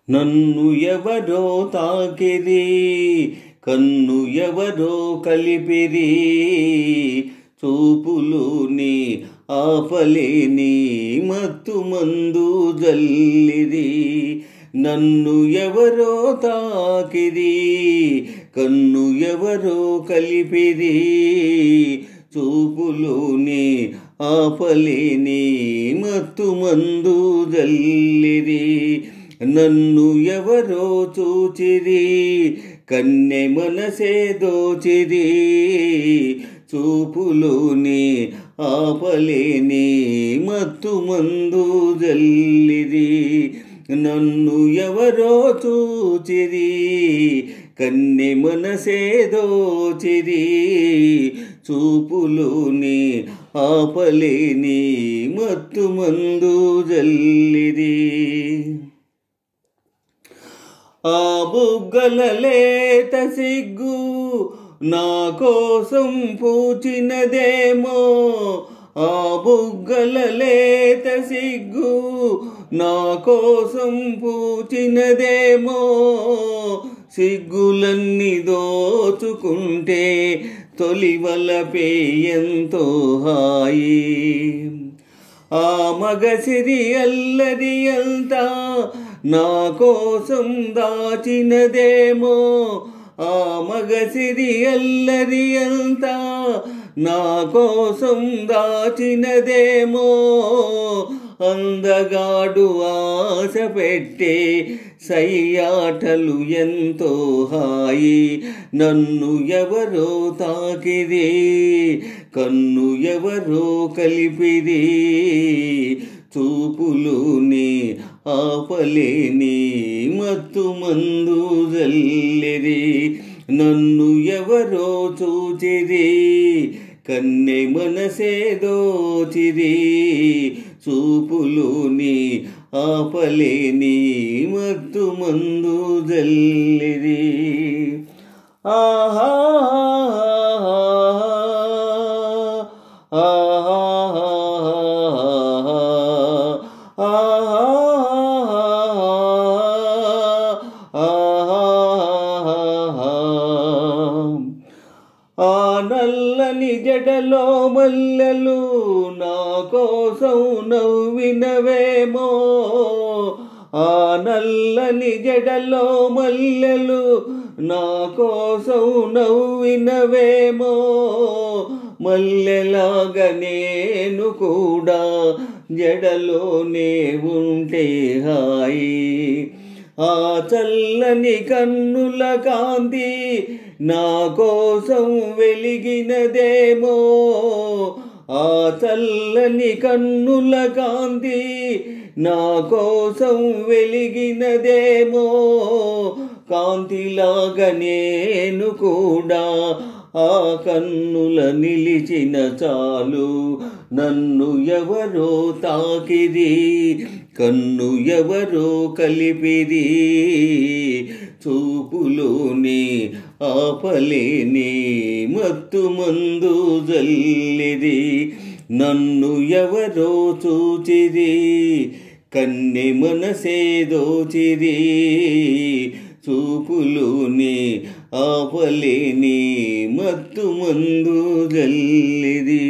నన్ను ఎవరో తాకిరి, కన్ను ఎవరో కలిపిరి, చూపులోని ఆపలేని మత్తు మందు జల్లిరి. నన్ను ఎవరో తాకిరి, కన్ను ఎవరో కలిపిరి, చూపులోని ఆపలేని మత్తు మందు జల్లిరి. నన్ను ఎవరో చూచిరి, కన్నె మనసే దోచిరి, చూపులోని ఆపలేని మత్తు మందు జల్లిరి. నన్ను ఎవరో చూచిరి, కన్నె మనసే దోచిరి, చూపులోని ఆపలేని మత్తు మందు జల్లిరి. ఆ బుగ్గల లేత సిగ్గు నా కోసం పూచినదేమో, ఆ బుగ్గల లేత సిగ్గు నా కోసం పూచినదేమో, సిగ్గులన్నీ దోచుకుంటే తొలివలపే ఎంతో హాయి. ఆ మగసిరి అల్లరి అంతా నా కోసం దాచినదేమో, ఆ మగసిరి అల్లరి అంతా నా కోసం దాచినదేమో, అందగాడు ఆశ పెట్టే సయ్యాటలు ఎంతో హాయి. నన్ను ఎవరో తాకిరి, కన్ను ఎవరో కలిపిరి, చూపులోని ఆపలేని మత్తు మందు జల్లిరి. నన్ను ఎవరో చూచిరి, కన్నె మనసే దోచిరి, చూపులోని ఆపలేని మత్తు మందు జల్లిరి. ఆహా ఆ నల్లని జడలో మల్లెలు నా కోసం నవ్వినవేమో, ఆ నల్లని జడలో మల్లెలు నా కోసం నవ్వినవేమో, మల్లెలాగా నేను కూడా జడలోనే ఉంటే హాయి. ఆ చల్లని కన్నుల కాంతి నా కోసం వెలిగినదేమో, ఆ చల్లని కన్నుల కాంతి నా కోసం వెలిగినదేమో, కాంతిలాగా నేను కూడా ఆ కన్నుల నిలిచిన చాలు. నన్ను ఎవరో తాకిరి, కన్ను ఎవరో కలిపిరి, చూపులోని ఆపలేని మత్తు మందు జల్లిరి. నన్ను ఎవరో చూచిరి, కన్నె మనసే దోచిరి, చూపులోని ఆపలేని మత్తు మందు జల్లిరి.